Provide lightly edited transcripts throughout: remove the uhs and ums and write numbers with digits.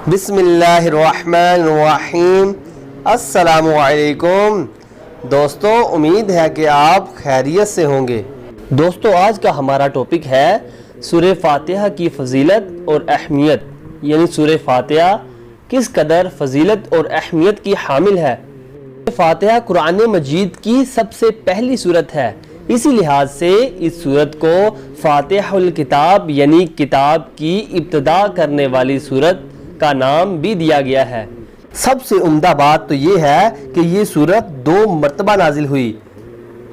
بسم اللہ الرحمن الرحیم۔ السلام علیکم دوستو، امید ہے کہ آپ خیریت سے ہوں گے۔ دوستو، آج کا ہمارا ٹاپک ہے سورہ فاتحہ کی فضیلت اور اہمیت، یعنی سورہ فاتحہ کس قدر فضیلت اور اہمیت کی حامل ہے۔ فاتحہ قرآن مجید کی سب سے پہلی سورت ہے، اسی لحاظ سے اس سورت کو فاتح الکتاب یعنی کتاب کی ابتدا کرنے والی سورت کا نام بھی دیا گیا ہے۔ سب سے عمدہ بات تو یہ ہے کہ یہ سورت 2 مرتبہ نازل ہوئی،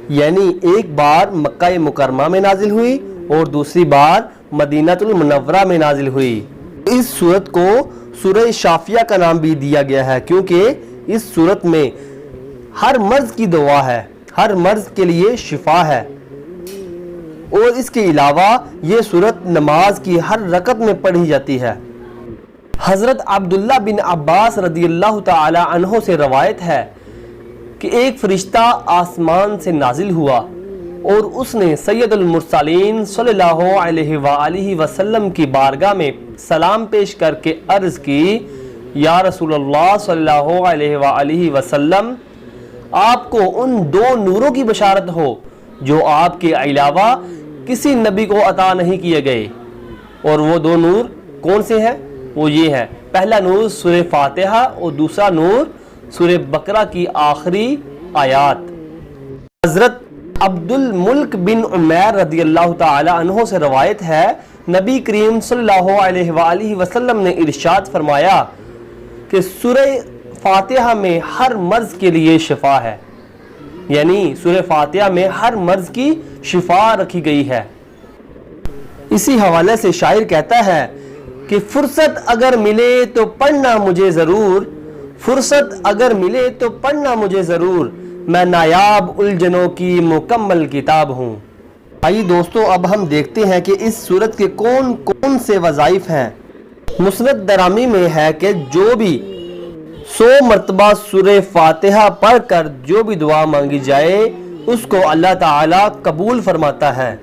یعنی ایک بار مکہ مکرمہ میں نازل ہوئی اور دوسری بار مدینہ المنورہ میں نازل ہوئی۔ اس سورت کو سورہ شافیہ کا نام بھی دیا گیا ہے، کیونکہ اس سورت میں ہر مرض کی دوا ہے، ہر مرض کے لیے شفا ہے، اور اس کے علاوہ یہ سورت نماز کی ہر رکعت میں پڑھی جاتی ہے۔ حضرت عبداللہ بن عباس رضی اللہ تعالی عنہ سے روایت ہے کہ ایک فرشتہ آسمان سے نازل ہوا اور اس نے سید المرسلین صلی اللہ علیہ وآلہ وسلم کی بارگاہ میں سلام پیش کر کے عرض کی، یا رسول اللہ صلی اللہ علیہ وآلہ وسلم، آپ کو ان 2 نوروں کی بشارت ہو جو آپ کے علاوہ کسی نبی کو عطا نہیں کیے گئے۔ اور وہ 2 نور کون سے ہیں؟ وہ یہ ہے، پہلا نور سورہ فاتحہ اور دوسرا نور سورہ بقرہ کی آخری آیات۔ حضرت عبد الملک بن عمیر رضی اللہ تعالی عنہ سے روایت ہے، نبی کریم صلی اللہ علیہ وآلہ وسلم نے ارشاد فرمایا کہ سورہ فاتحہ میں ہر مرض کے لیے شفا ہے، یعنی سورہ فاتحہ میں ہر مرض کی شفا رکھی گئی ہے۔ اسی حوالے سے شاعر کہتا ہے کہ فرصت اگر ملے تو پڑھنا مجھے ضرور، فرصت اگر ملے تو پڑھنا مجھے ضرور، میں نایاب الجھنوں کی مکمل کتاب ہوں۔ آئیے دوستو، اب ہم دیکھتے ہیں کہ اس سورت کے کون کون سے وظائف ہیں۔ مسند درامی میں ہے کہ جو بھی 100 مرتبہ سورہ فاتحہ پڑھ کر جو بھی دعا مانگی جائے اس کو اللہ تعالیٰ قبول فرماتا ہے،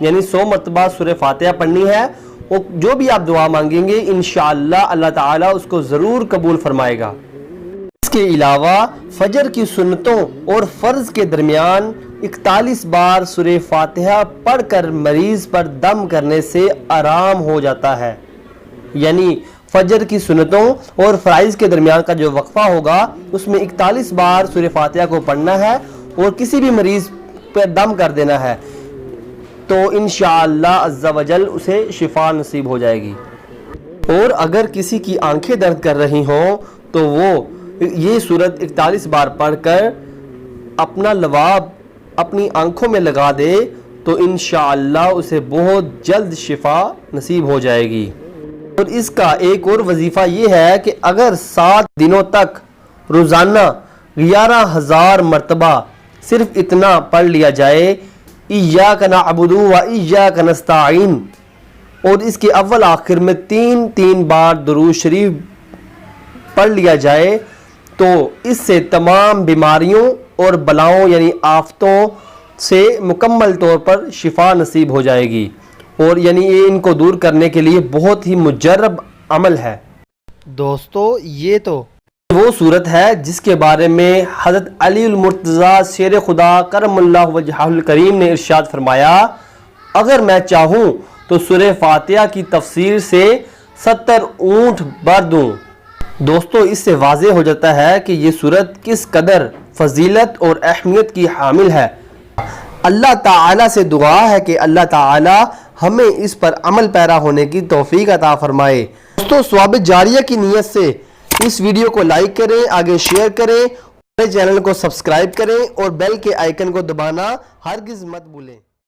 یعنی 100 مرتبہ سورہ فاتحہ پڑھنی ہے اور جو بھی آپ دعا مانگیں گے انشاءاللہ اللہ تعالیٰ اس کو ضرور قبول فرمائے گا۔ اس کے علاوہ فجر کی سنتوں اور فرض کے درمیان 41 بار سورہ فاتحہ پڑھ کر مریض پر دم کرنے سے آرام ہو جاتا ہے، یعنی فجر کی سنتوں اور فرائض کے درمیان کا جو وقفہ ہوگا اس میں 41 بار سورہ فاتحہ کو پڑھنا ہے اور کسی بھی مریض پر دم کر دینا ہے، تو انشاءاللہ عز و جل اسے شفا نصیب ہو جائے گی۔ اور اگر کسی کی آنکھیں درد کر رہی ہوں تو وہ یہ سورت 41 بار پڑھ کر اپنا لباب اپنی آنکھوں میں لگا دے تو انشاءاللہ اسے بہت جلد شفا نصیب ہو جائے گی۔ اور اس کا ایک اور وظیفہ یہ ہے کہ اگر 7 دنوں تک روزانہ 11,000 مرتبہ صرف اتنا پڑھ لیا جائے، ایاک نعبد و ایاک نستعین، اور اس کے اول آخر میں 3 بار درود شریف پڑھ لیا جائے تو اس سے تمام بیماریوں اور بلاؤں یعنی آفتوں سے مکمل طور پر شفا نصیب ہو جائے گی، اور یعنی یہ ان کو دور کرنے کے لیے بہت ہی مجرب عمل ہے۔ دوستو، یہ تو وہ صورت ہے جس کے بارے میں حضرت علی المرتضیٰ شیر خدا کرم اللہ وجہہ الکریم نے ارشاد فرمایا، اگر میں چاہوں تو سورہ فاتحہ کی تفسیر سے 70 اونٹ بھر دوں۔ دوستو، اس سے واضح ہو جاتا ہے کہ یہ سورت کس قدر فضیلت اور اہمیت کی حامل ہے۔ اللہ تعالیٰ سے دعا ہے کہ اللہ تعالیٰ ہمیں اس پر عمل پیرا ہونے کی توفیق عطا فرمائے۔ دوستو، ثواب جاریہ کی نیت سے اس ویڈیو کو لائک کریں، آگے شیئر کریں، ہمارے چینل کو سبسکرائب کریں اور بیل کے آئیکن کو دبانا ہرگز مت بھولیں۔